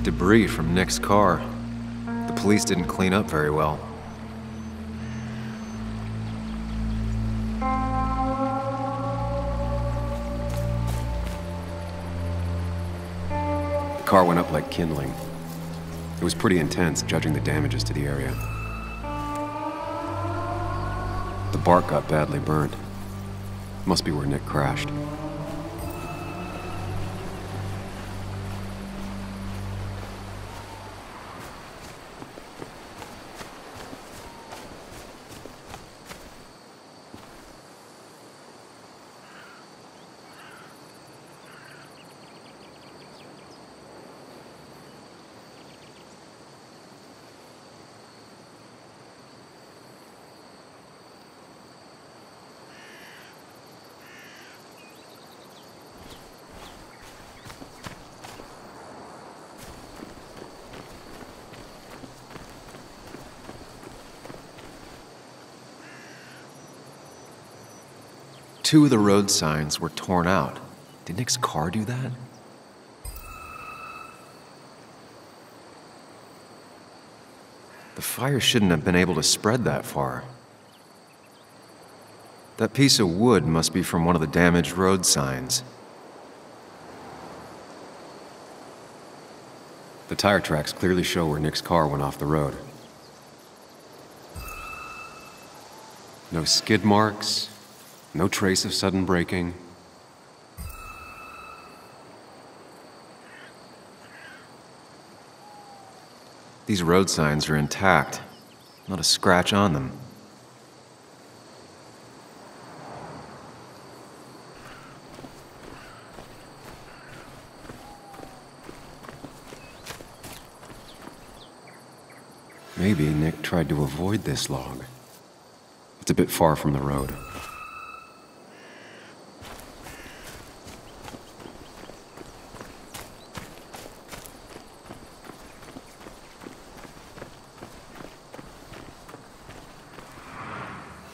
Debris from Nick's car. The police didn't clean up very well. The car went up like kindling. It was pretty intense, judging the damages to the area. The bark got badly burned. Must be where Nick crashed. Two of the road signs were torn out. Did Nick's car do that? The fire shouldn't have been able to spread that far. That piece of wood must be from one of the damaged road signs. The tire tracks clearly show where Nick's car went off the road. No skid marks. No trace of sudden braking. These road signs are intact. Not a scratch on them. Maybe Nick tried to avoid this log. It's a bit far from the road.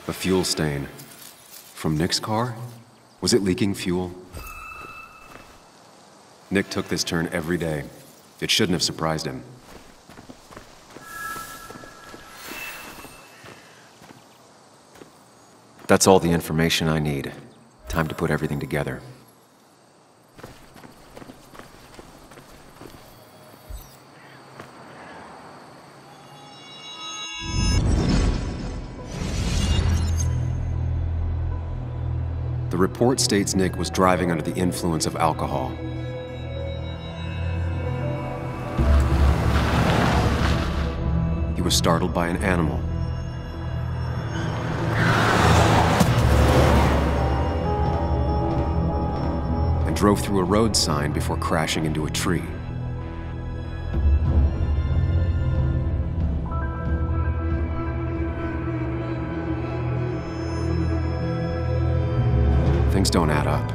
A fuel stain. From Nick's car? Was it leaking fuel? Nick took this turn every day. It shouldn't have surprised him. That's all the information I need. Time to put everything together. The report states Nick was driving under the influence of alcohol. He was startled by an animal. And drove through a road sign before crashing into a tree. Things don't add up.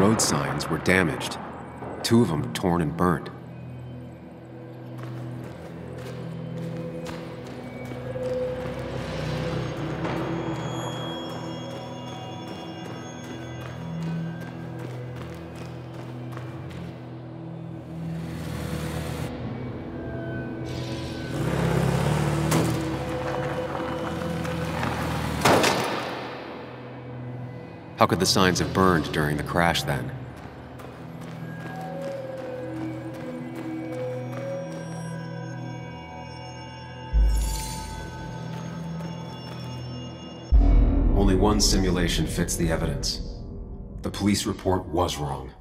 road signs were damaged. 2 of them torn and burnt. How could the signs have burned during the crash then? Only one simulation fits the evidence. The police report was wrong.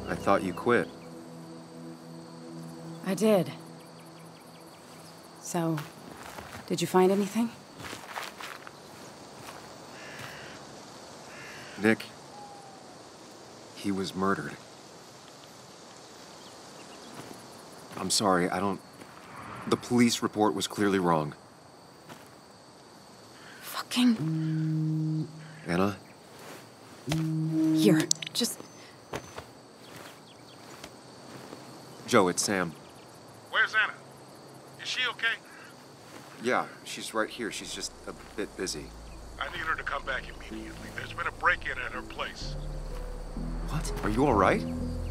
I thought you quit. I did. So, did you find anything? Nick, he was murdered. I'm sorry, the police report was clearly wrong. Fucking... Anna? Here, just... Joe, it's Sam. Where's Anna? Is she okay? Yeah, she's right here. She's just a bit busy. I need her to come back immediately. There's been a break-in at her place. What? Are you all right?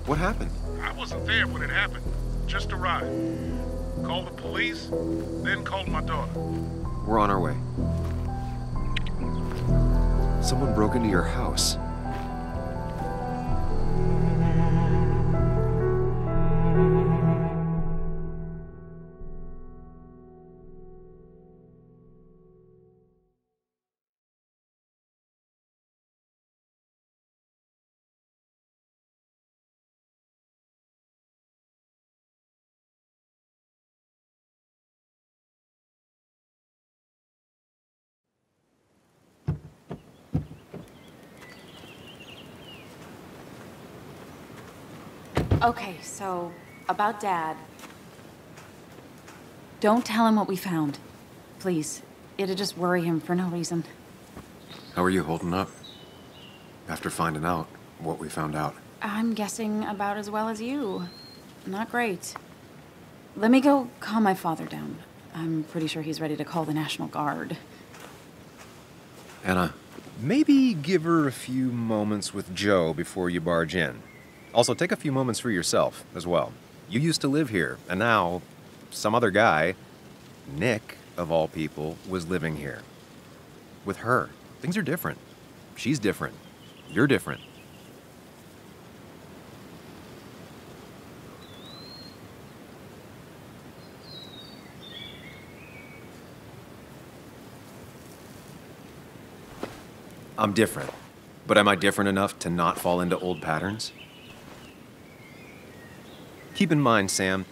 What happened? I wasn't there when it happened. Just arrived. Called the police, then called my daughter. We're on our way. Someone broke into your house. Okay, so, about Dad. Don't tell him what we found. Please. It'd just worry him for no reason. How are you holding up? After finding out what we found out. I'm guessing about as well as you. Not great. Let me go calm my father down. I'm pretty sure he's ready to call the National Guard. Anna. Maybe give her a few moments with Joe before you barge in. Also, take a few moments for yourself as well. You used to live here, and now some other guy, Nick, of all people, was living here. With her. Things are different. She's different. You're different. I'm different. But am I different enough to not fall into old patterns? Keep in mind, Sam,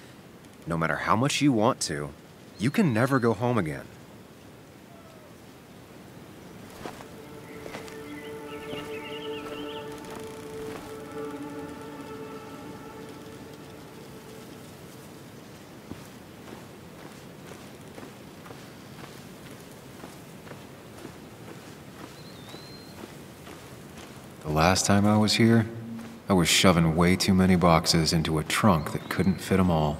No matter how much you want to, you can never go home again. The last time I was here, I was shoving way too many boxes into a trunk that couldn't fit them all.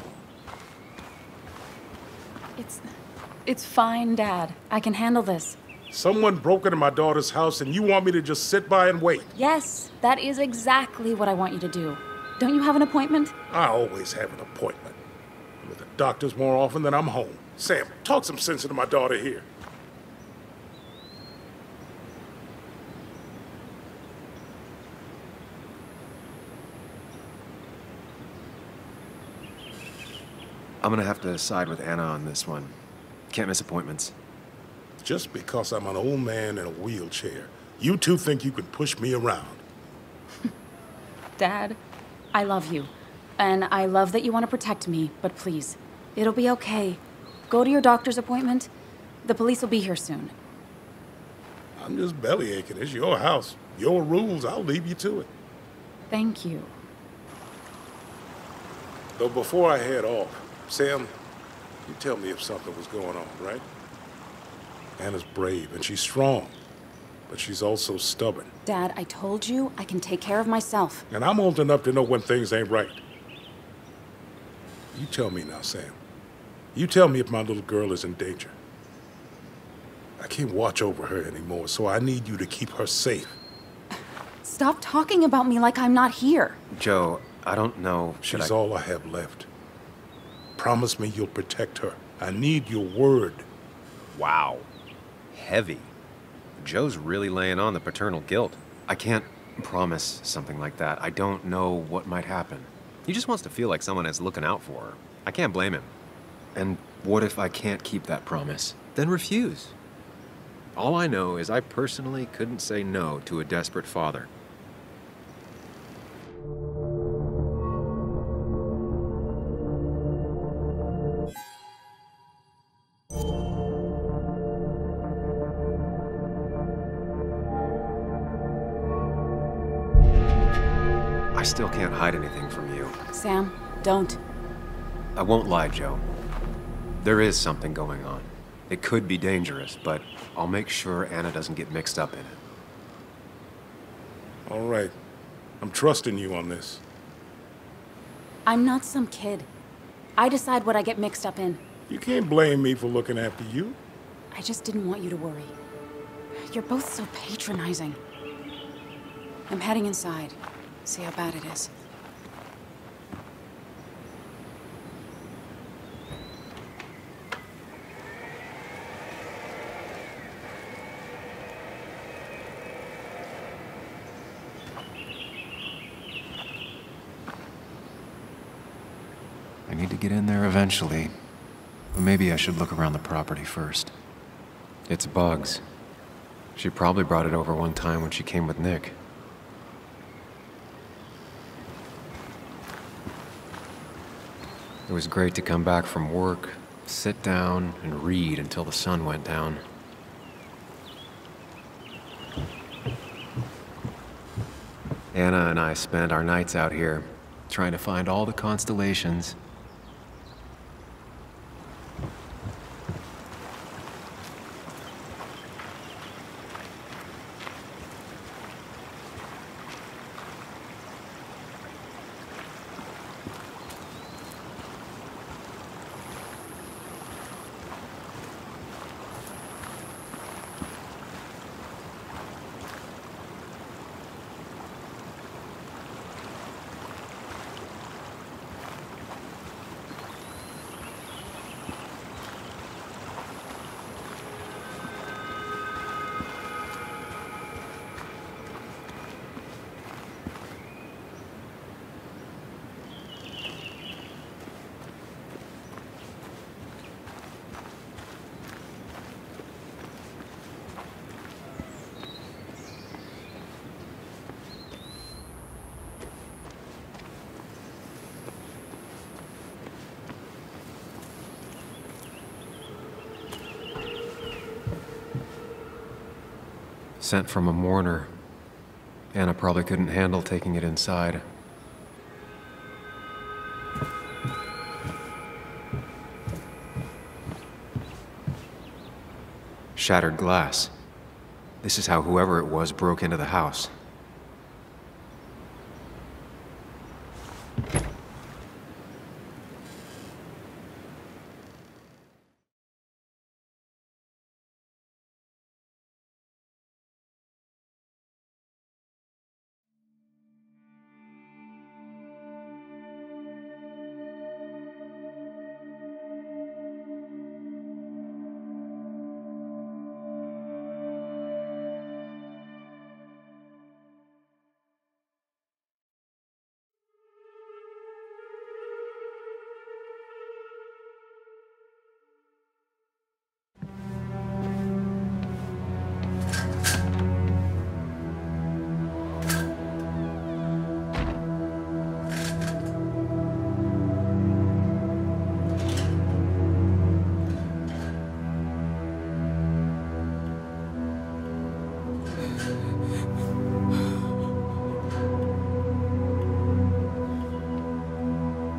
It's fine, Dad. I can handle this. Someone broke into my daughter's house and you want me to just sit by and wait? Yes, that is exactly what I want you to do. Don't you have an appointment? I always have an appointment. I'm at the doctor's more often than I'm home. Sam, talk some sense into my daughter here. I'm gonna have to side with Anna on this one. Can't miss appointments. Just because I'm an old man in a wheelchair, you two think you can push me around. Dad, I love you. And I love that you want to protect me, but please, it'll be okay. Go to your doctor's appointment. The police will be here soon. I'm just belly aching. It's your house. Your rules, I'll leave you to it. Thank you. Though before I head off, Sam, you tell me if something was going on, right? Anna's brave and she's strong, but she's also stubborn. Dad, I told you I can take care of myself. And I'm old enough to know when things ain't right. You tell me now, Sam. You tell me if my little girl is in danger. I can't watch over her anymore, so I need you to keep her safe. Stop talking about me like I'm not here. Joe, I don't know. She's all I have left. Promise me you'll protect her. I need your word. Wow. Heavy. Joe's really laying on the paternal guilt. I can't promise something like that. I don't know what might happen. He just wants to feel like someone is looking out for her. I can't blame him. And what if I can't keep that promise? Then refuse. All I know is I personally couldn't say no to a desperate father. I still can't hide anything from you. Sam, don't. I won't lie, Joe. There is something going on. It could be dangerous, but I'll make sure Anna doesn't get mixed up in it. All right. I'm trusting you on this. I'm not some kid. I decide what I get mixed up in. You can't blame me for looking after you. I just didn't want you to worry. You're both so patronizing. I'm heading inside. See how bad it is. I need to get in there eventually. But maybe I should look around the property first. It's Bugs. She probably brought it over one time when she came with Nick. It was great to come back from work, sit down, and read until the sun went down. Anna and I spent our nights out here, trying to find all the constellations. Sent from a mourner. Anna probably couldn't handle taking it inside. Shattered glass. This is how whoever it was broke into the house.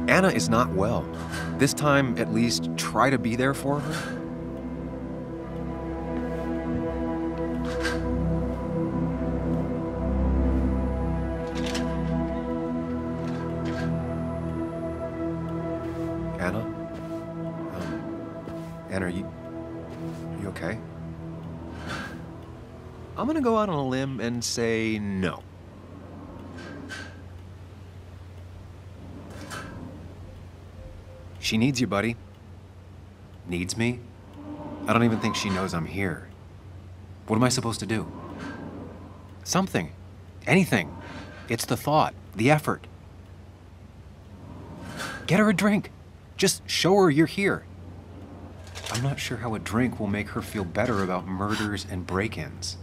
Anna is not well. This time, at least, try to be there for her. Anna? Anna, are you okay? I'm gonna go out on a limb and say no. She needs you, buddy. Needs me? I don't even think she knows I'm here. What am I supposed to do? Something. Anything. It's the thought, the effort. Get her a drink. Just show her you're here. I'm not sure how a drink will make her feel better about murders and break-ins.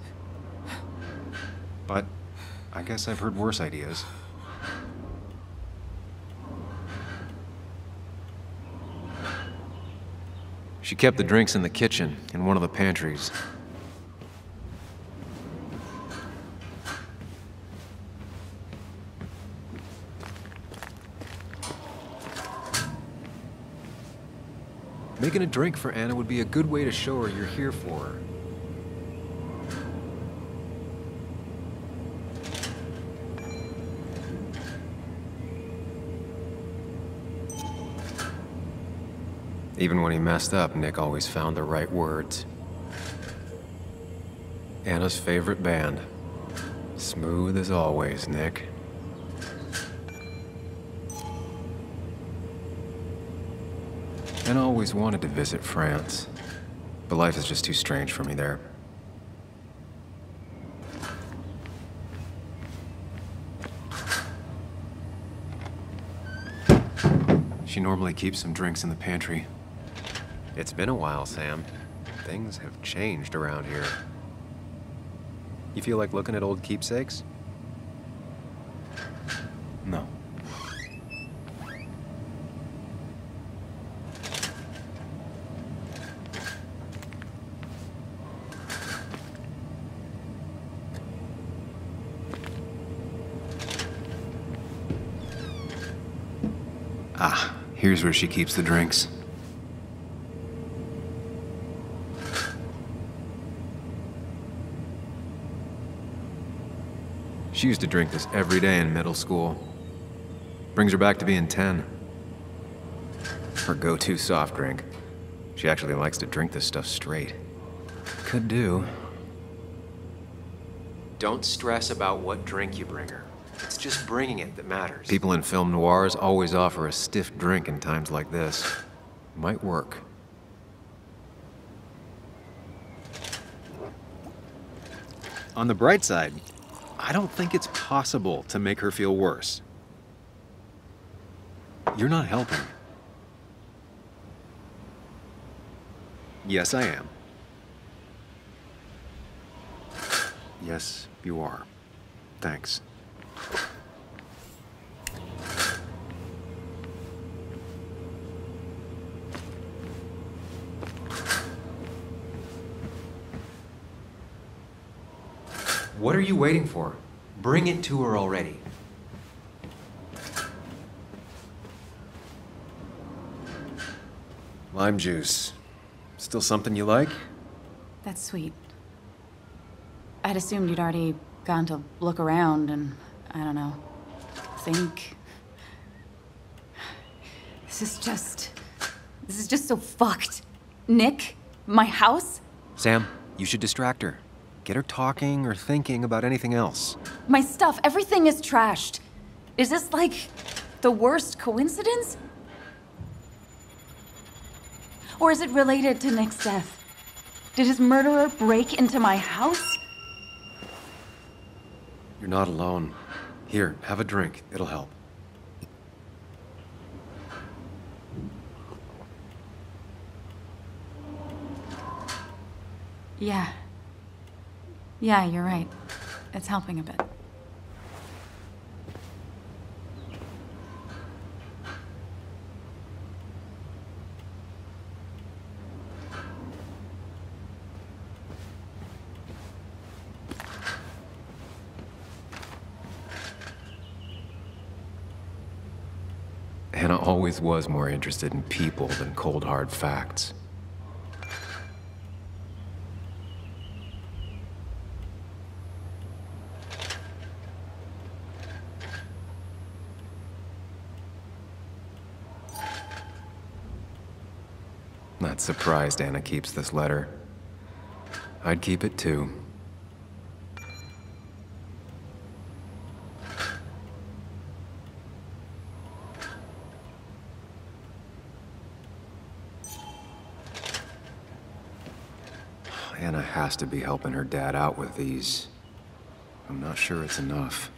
But I guess I've heard worse ideas. She kept the drinks in the kitchen, in one of the pantries. Making a drink for Anna would be a good way to show her you're here for her. Even when he messed up, Nick always found the right words. Anna's favorite band. Smooth as always, Nick. Anna always wanted to visit France, but life is just too strange for me there. She normally keeps some drinks in the pantry. It's been a while, Sam. Things have changed around here. You feel like looking at old keepsakes? No. Ah, here's where she keeps the drinks. She used to drink this every day in middle school. Brings her back to being 10. Her go-to soft drink. She actually likes to drink this stuff straight. Could do. Don't stress about what drink you bring her. It's just bringing it that matters. People in film noirs always offer a stiff drink in times like this. Might work. On the bright side, I don't think it's possible to make her feel worse. You're not helping. Yes, I am. Yes, you are. Thanks. What are you waiting for? Bring it to her already. Lime juice. Still something you like? That's sweet. I'd assumed you'd already gone to look around and, I don't know, think. This is just so fucked. Nick? My house? Sam, you should distract her. Get her talking or thinking about anything else. My stuff, everything is trashed. Is this like the worst coincidence? Or is it related to Nick's death? Did his murderer break into my house? You're not alone. Here, have a drink. It'll help. Yeah. Yeah, you're right. It's helping a bit. Anna always was more interested in people than cold, hard facts. Not surprised Anna keeps this letter. I'd keep it too. Anna has to be helping her dad out with these. I'm not sure it's enough.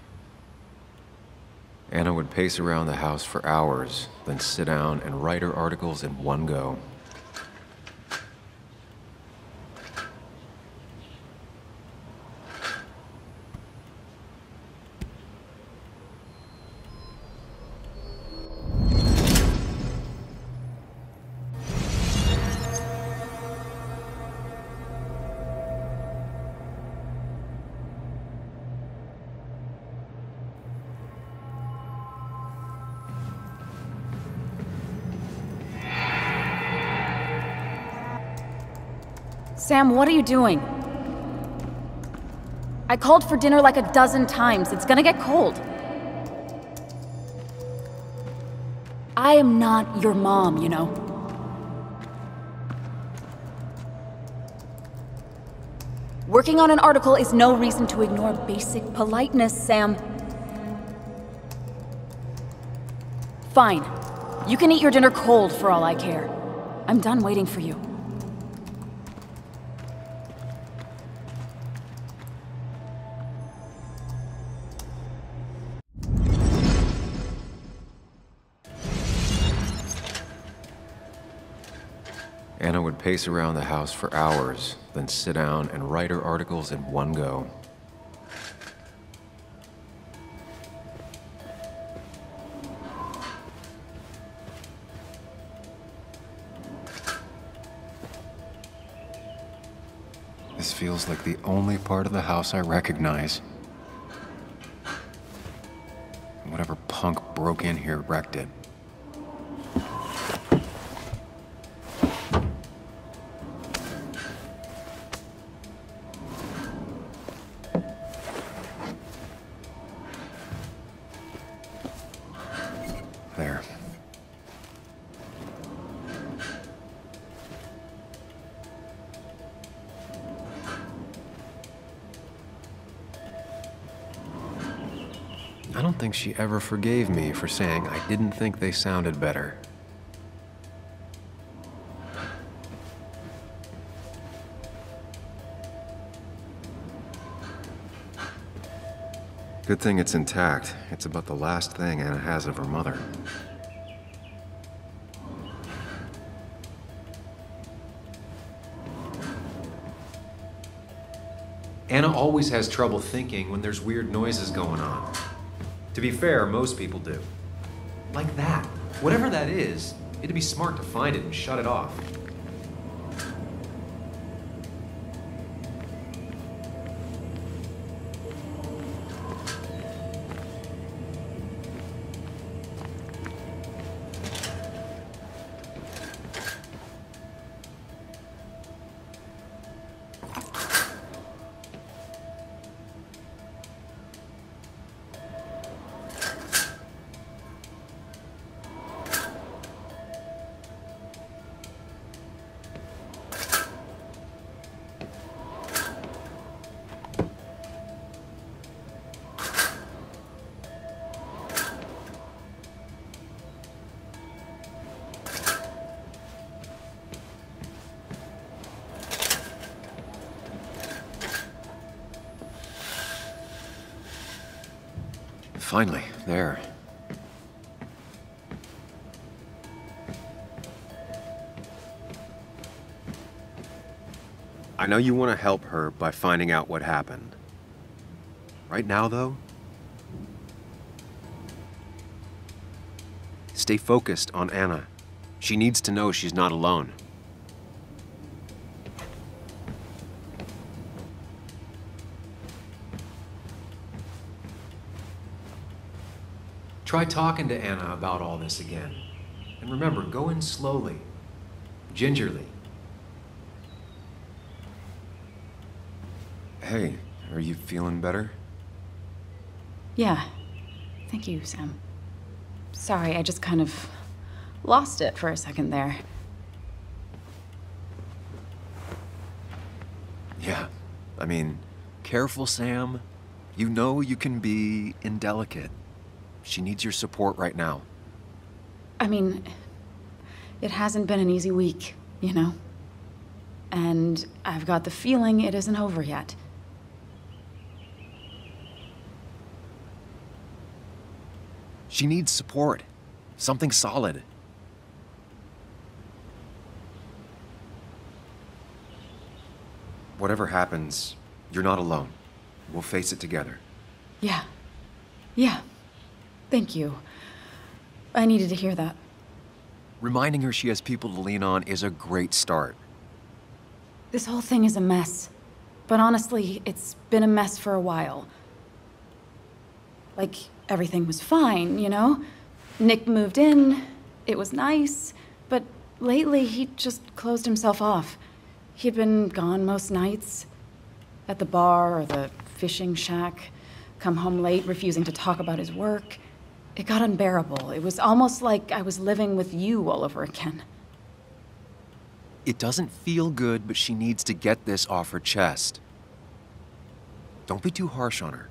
Anna would pace around the house for hours, then sit down and write her articles in one go. Sam, what are you doing? I called for dinner like a dozen times. It's gonna get cold. I am not your mom, you know. Working on an article is no reason to ignore basic politeness, Sam. Fine. You can eat your dinner cold for all I care. I'm done waiting for you. Anna would pace around the house for hours, then sit down and write her articles in one go. This feels like the only part of the house I recognize. Whatever punk broke in here wrecked it. There. I don't think she ever forgave me for saying I didn't think they sounded better. Good thing it's intact. It's about the last thing Anna has of her mother. Anna always has trouble thinking when there's weird noises going on. To be fair, most people do. Like that. Whatever that is, it'd be smart to find it and shut it off. Finally, there. I know you want to help her by finding out what happened. Right now, though, stay focused on Anna. She needs to know she's not alone. Try talking to Anna about all this again. And remember, go in slowly, gingerly. Hey, are you feeling better? Yeah. Thank you, Sam. Sorry, I just kind of lost it for a second there. Yeah. I mean, careful, Sam. You know you can be indelicate. She needs your support right now. I mean, it hasn't been an easy week, you know? And I've got the feeling it isn't over yet. She needs support. Something solid. Whatever happens, you're not alone. We'll face it together. Yeah. Yeah. Thank you. I needed to hear that. Reminding her she has people to lean on is a great start. This whole thing is a mess. But honestly, it's been a mess for a while. Like, everything was fine, you know? Nick moved in, it was nice, but lately he just closed himself off. He'd been gone most nights, at the bar or the fishing shack, come home late, refusing to talk about his work. It got unbearable. It was almost like I was living with you all over again. It doesn't feel good, but she needs to get this off her chest. Don't be too harsh on her.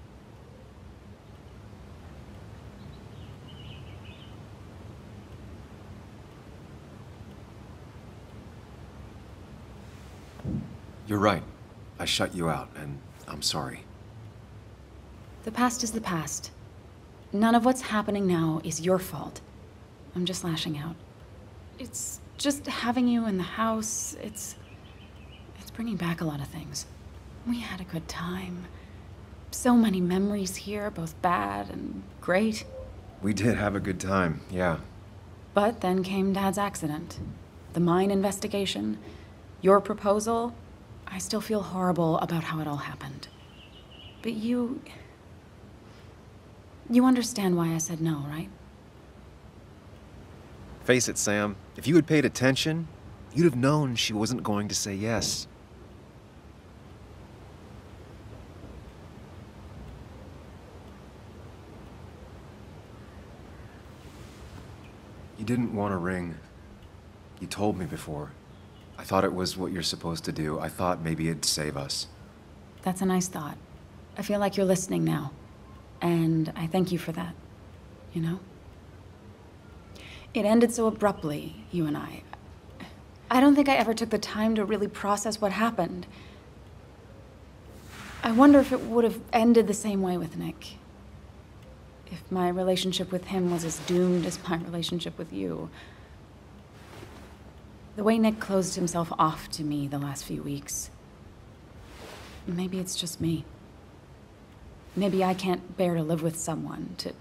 You're right. I shut you out, and I'm sorry. The past is the past. None of what's happening now is your fault. I'm just lashing out. It's just having you in the house, it's bringing back a lot of things. We had a good time. So many memories here, both bad and great. We did have a good time, yeah. But then came Dad's accident. The mine investigation. Your proposal. I still feel horrible about how it all happened. But you understand why I said no, right? Face it, Sam. If you had paid attention, you'd have known she wasn't going to say yes. You didn't want a ring. You told me before. I thought it was what you're supposed to do. I thought maybe it'd save us. That's a nice thought. I feel like you're listening now. And I thank you for that. You know? It ended so abruptly, you and I. I don't think I ever took the time to really process what happened. I wonder if it would have ended the same way with Nick. If my relationship with him was as doomed as my relationship with you. The way Nick closed himself off to me the last few weeks. Maybe it's just me. Maybe I can't bear to live with someone, to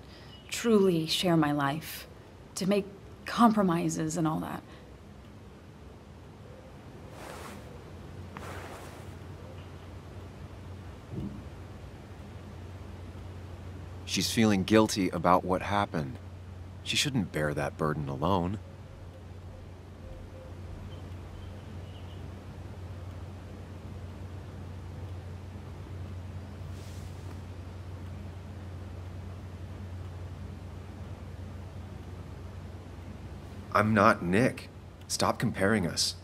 truly share my life, to make compromises and all that. She's feeling guilty about what happened. She shouldn't bear that burden alone. I'm not Nick. Stop comparing us.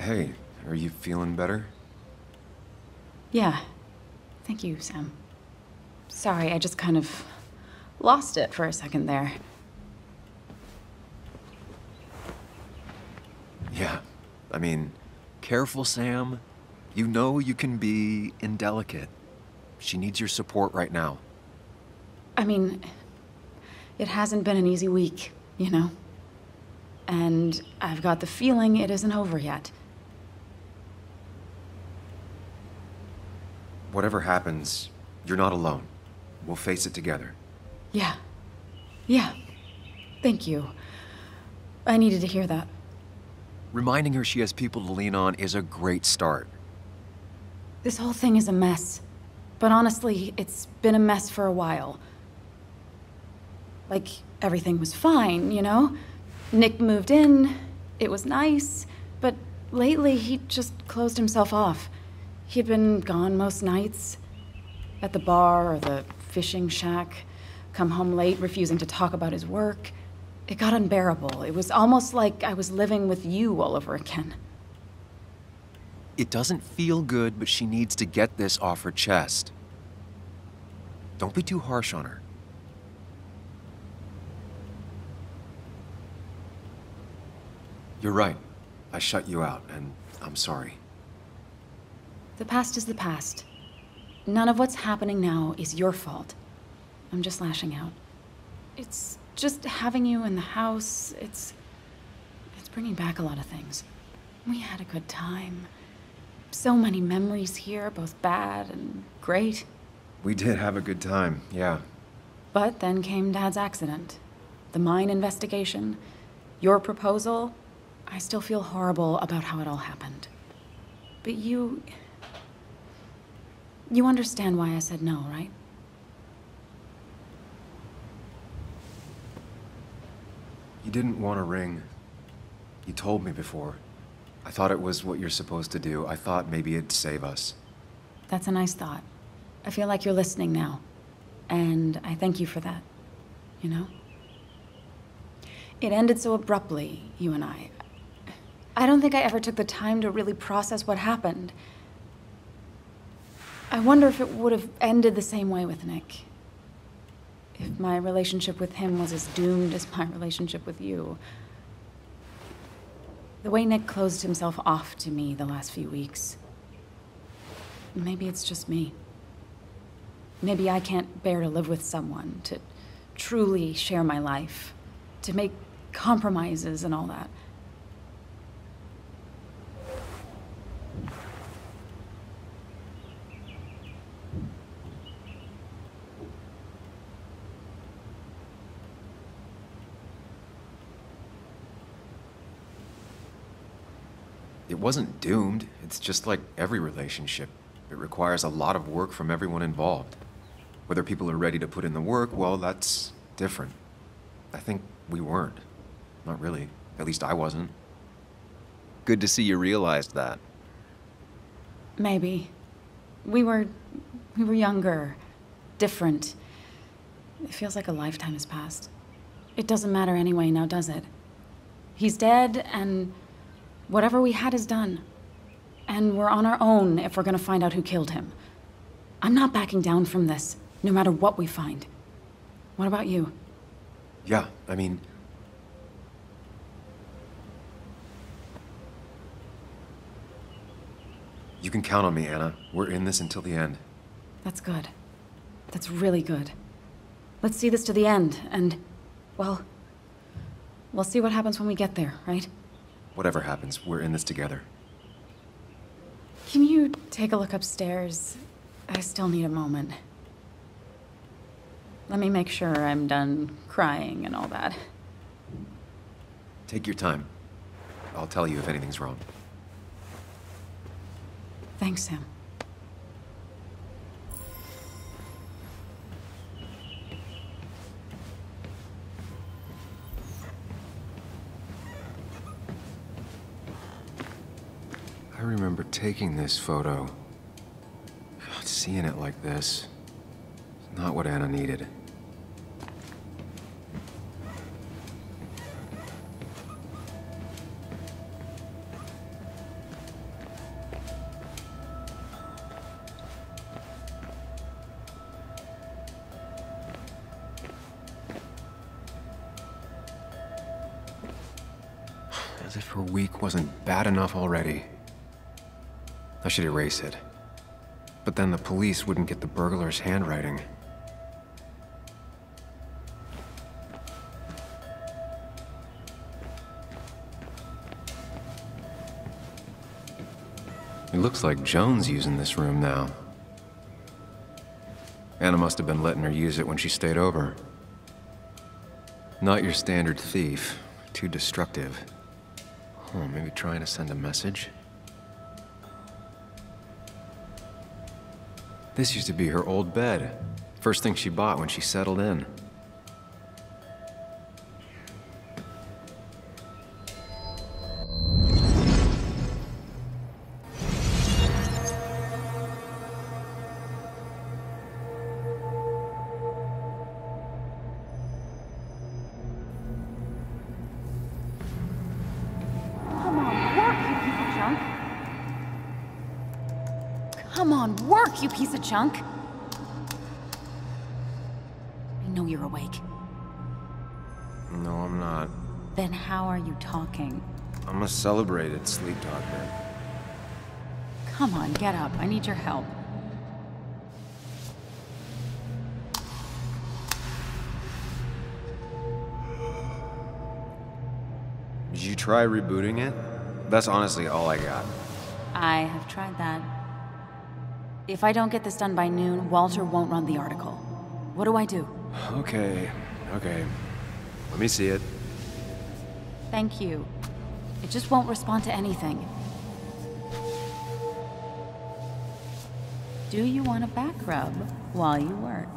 Hey, are you feeling better? Yeah. Thank you, Sam. Sorry, I just kind of lost it for a second there. Yeah. I mean, careful, Sam. You know you can be indelicate. She needs your support right now. I mean, it hasn't been an easy week, you know? And I've got the feeling it isn't over yet. Whatever happens, you're not alone. We'll face it together. Yeah. Yeah. Thank you. I needed to hear that. Reminding her she has people to lean on is a great start. This whole thing is a mess. But honestly, it's been a mess for a while. Like, everything was fine, you know? Nick moved in, it was nice, but lately he just closed himself off. He'd been gone most nights. At the bar or the fishing shack, come home late, refusing to talk about his work. It got unbearable. It was almost like I was living with you all over again. It doesn't feel good, but she needs to get this off her chest. Don't be too harsh on her. You're right. I shut you out, and I'm sorry. The past is the past. None of what's happening now is your fault. I'm just lashing out. It's just having you in the house, it's bringing back a lot of things. We had a good time. So many memories here, both bad and great. We did have a good time, yeah. But then came Dad's accident. The mine investigation. Your proposal. I still feel horrible about how it all happened. But you understand why I said no, right? You didn't want a ring. You told me before. I thought it was what you're supposed to do. I thought maybe it'd save us. That's a nice thought. I feel like you're listening now. And I thank you for that. You know? It ended so abruptly, you and I. I don't think I ever took the time to really process what happened. I wonder if it would have ended the same way with Nick. If my relationship with him was as doomed as my relationship with you. The way Nick closed himself off to me the last few weeks. Maybe it's just me. Maybe I can't bear to live with someone, to truly share my life, to make compromises and all that. It wasn't doomed. It's just like every relationship. It requires a lot of work from everyone involved. Whether people are ready to put in the work, well, that's different. I think we weren't. Not really. At least I wasn't. Good to see you realized that. Maybe. We were younger, different. It feels like a lifetime has passed. It doesn't matter anyway now, does it? He's dead, and whatever we had is done. And we're on our own if we're gonna find out who killed him. I'm not backing down from this, no matter what we find. What about you? Yeah, I mean... You can count on me, Anna. We're in this until the end. That's good. That's really good. Let's see this to the end, and, well, we'll see what happens when we get there, right? Whatever happens, we're in this together. Can you take a look upstairs? I still need a moment. Let me make sure I'm done crying and all that. Take your time. I'll tell you if anything's wrong. Thanks, Sam. I remember taking this photo. God, seeing it like this. It's not what Anna needed. As if her week wasn't bad enough already. I should erase it. But then the police wouldn't get the burglar's handwriting. It looks like Joan's using this room now. Anna must have been letting her use it when she stayed over. Not your standard thief. Too destructive. Oh, maybe trying to send a message? This used to be her old bed. First thing she bought when she settled in. Come on, work, you piece of junk! I know you're awake. No, I'm not. Then how are you talking? I'm a celebrated sleep talker. Come on, get up. I need your help. Did you try rebooting it? That's honestly all I got. I have tried that. If I don't get this done by noon, Walter won't run the article. What do I do? Okay. Let me see it. Thank you. It just won't respond to anything. Do you want a back rub while you work?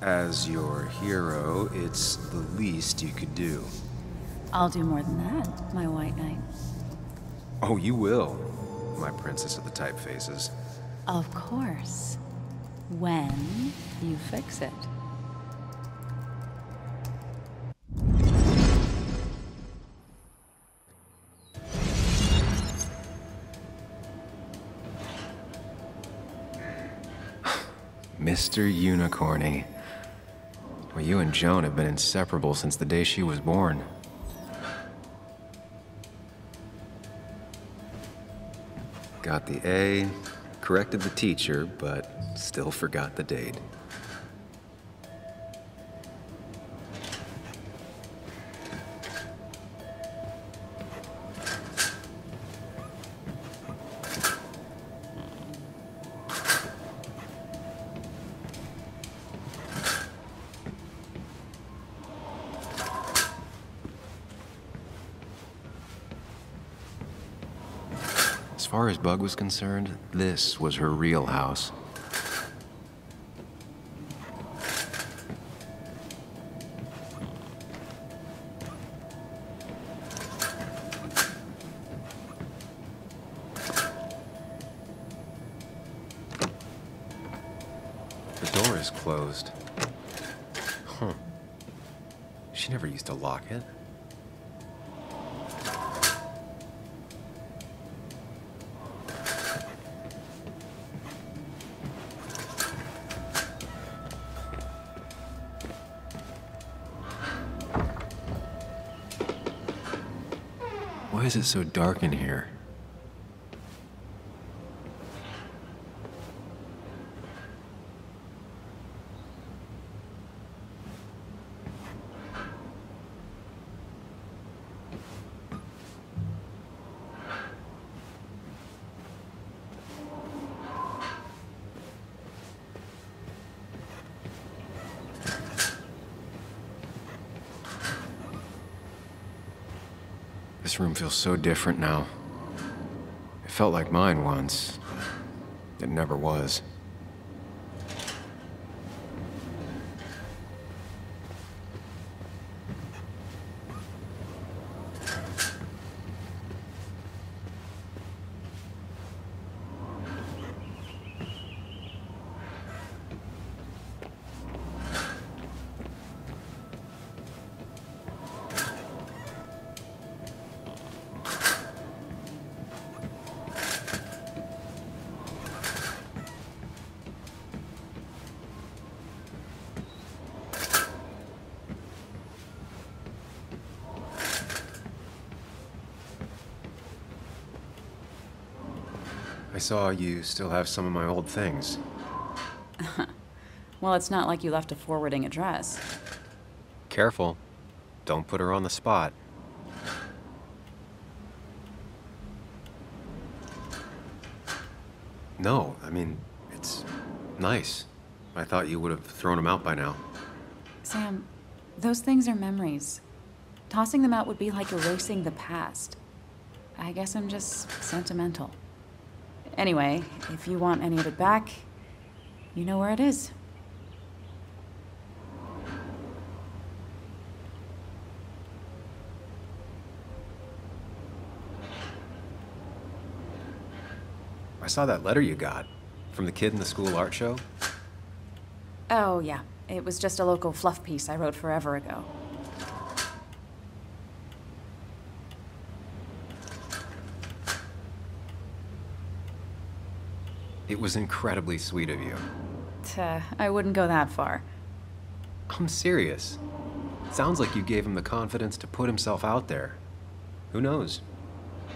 As your hero, it's the least you could do. I'll do more than that, my white knight. Oh, you will, my princess of the typefaces. Of course. When you fix it. Mr. Unicorny. Well, you and Joan have been inseparable since the day she was born. Got the A, corrected the teacher, but still forgot the date. As far as Bug was concerned, this was her real house. The door is closed. Huh. She never used to lock it. Why is it so dark in here? This room feels so different now. It felt like mine once. It never was. I saw you still have some of my old things. Well, it's not like you left a forwarding address. Careful. Don't put her on the spot. No, I mean, it's nice. I thought you would have thrown them out by now. Sam, those things are memories. Tossing them out would be like erasing the past. I guess I'm just sentimental. Anyway, if you want any of it back, you know where it is. I saw that letter you got from the kid in the school art show. Oh, yeah. It was just a local fluff piece I wrote forever ago. It was incredibly sweet of you. I wouldn't go that far. I'm serious. Sounds like you gave him the confidence to put himself out there. Who knows?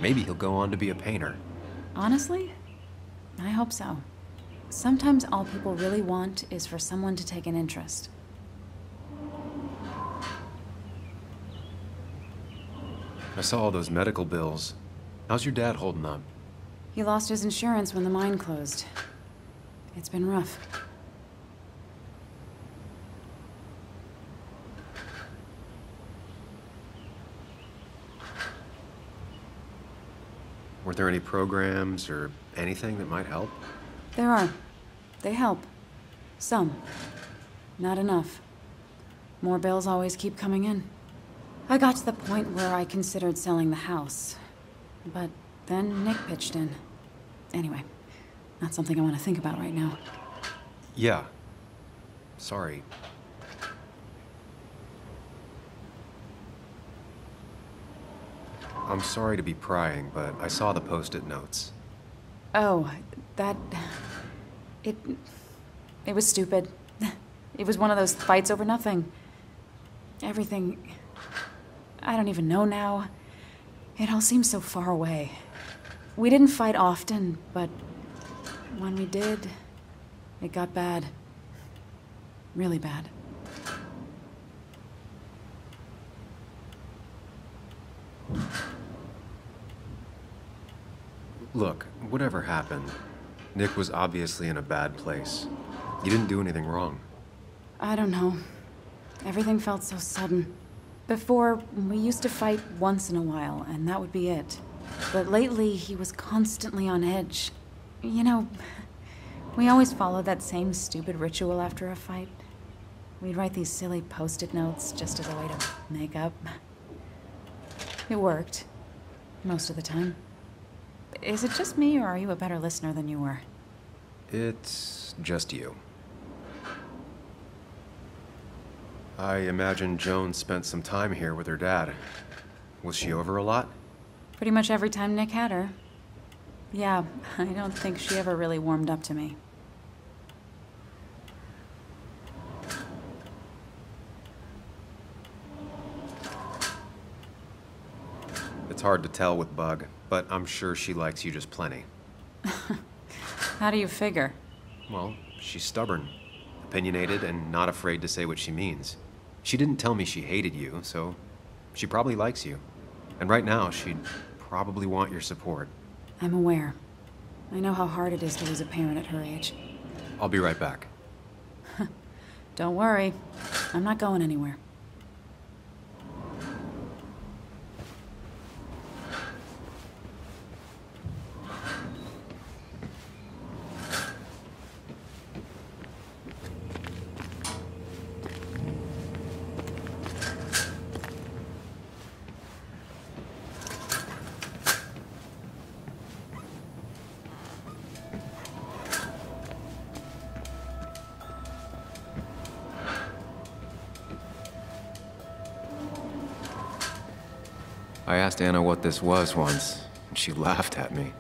Maybe he'll go on to be a painter. Honestly, I hope so. Sometimes all people really want is for someone to take an interest. I saw all those medical bills. How's your dad holding up? He lost his insurance when the mine closed. It's been rough. Weren't there any programs or anything that might help? There are. They help. Some. Not enough. More bills always keep coming in. I got to the point where I considered selling the house. But then Nick pitched in. Anyway, not something I want to think about right now. Yeah. Sorry. I'm sorry to be prying, but I saw the post-it notes. Oh, that... It was stupid. It was one of those fights over nothing. Everything... I don't even know now. It all seems so far away. We didn't fight often, but when we did, it got bad. Really bad. Look, whatever happened, Nick was obviously in a bad place. You didn't do anything wrong. I don't know. Everything felt so sudden. Before, we used to fight once in a while, and that would be it. But lately, he was constantly on edge. You know, we always followed that same stupid ritual after a fight. We'd write these silly post-it notes just as a way to make up. It worked. Most of the time. Is it just me, or are you a better listener than you were? It's just you. I imagine Joan spent some time here with her dad. Was she over a lot? Pretty much every time Nick had her. Yeah, I don't think she ever really warmed up to me. It's hard to tell with Bug, but I'm sure she likes you just plenty. How do you figure? Well, she's stubborn, opinionated, and not afraid to say what she means. She didn't tell me she hated you, so she probably likes you. And right now, she'd probably want your support. I'm aware. I know how hard it is to lose a parent at her age. I'll be right back. Don't worry. I'm not going anywhere. I asked Anna what this was once, and she laughed at me.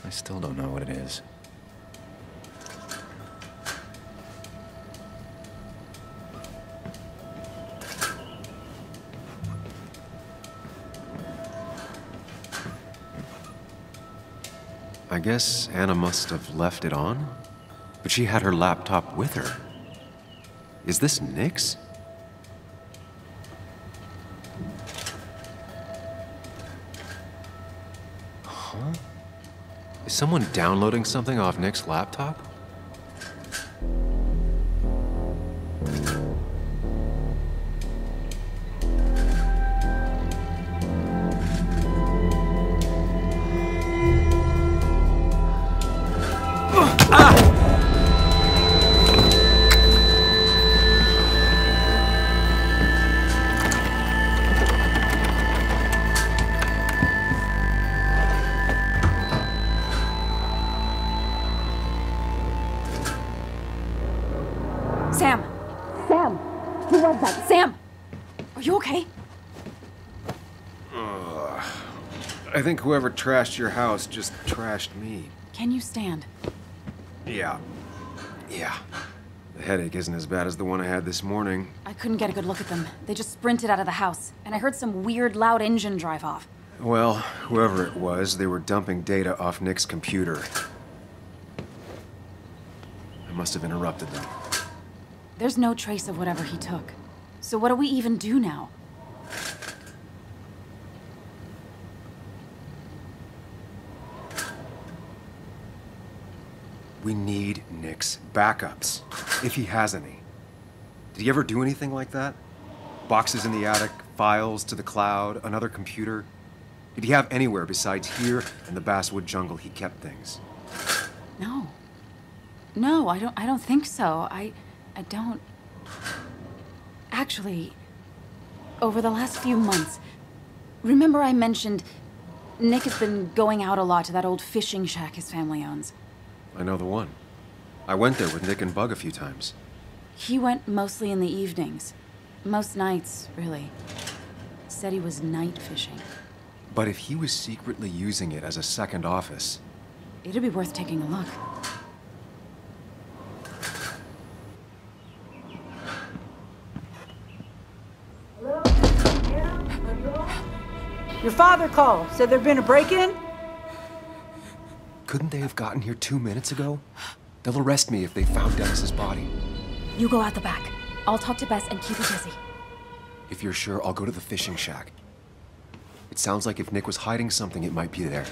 I still don't know what it is. I guess Anna must have left it on, but she had her laptop with her. Is this Nick's? Huh? Is someone downloading something off Nick's laptop? Sam! Sam! Who was that? Sam! Are you okay? I think whoever trashed your house just trashed me. Can you stand? Yeah. The headache isn't as bad as the one I had this morning. I couldn't get a good look at them. They just sprinted out of the house, and I heard some weird, loud engine drive off. Well, whoever it was, they were dumping data off Nick's computer. I must have interrupted them. There's no trace of whatever he took. So what do we even do now? We need Nick's backups, if he has any. Did he ever do anything like that? Boxes in the attic, files to the cloud, another computer? Did he have anywhere besides here and the Basswood jungle he kept things? No. No, I don't think so. I don't... Actually, over the last few months, remember I mentioned Nick has been going out a lot to that old fishing shack his family owns. I know the one. I went there with Nick and Bug a few times. He went mostly in the evenings. Most nights, really. Said he was night fishing. But if he was secretly using it as a second office... It'd be worth taking a look. Your father called. Said there'd been a break-in? Couldn't they have gotten here 2 minutes ago? They'll arrest me if they found Dennis's body. You go out the back. I'll talk to Bess and keep you busy. If you're sure, I'll go to the fishing shack. It sounds like if Nick was hiding something, it might be there.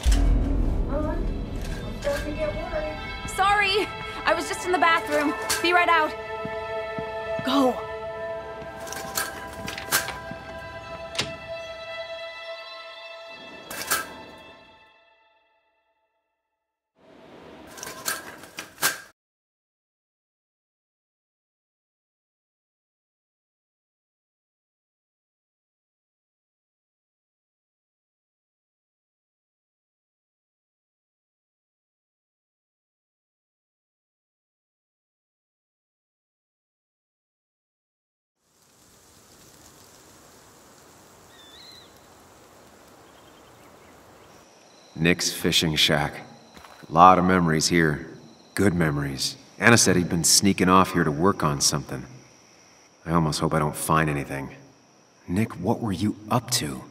Sorry! I was just in the bathroom. Be right out. Go! Nick's fishing shack. A lot of memories here. Good memories. Anna said he'd been sneaking off here to work on something. I almost hope I don't find anything. Nick, what were you up to?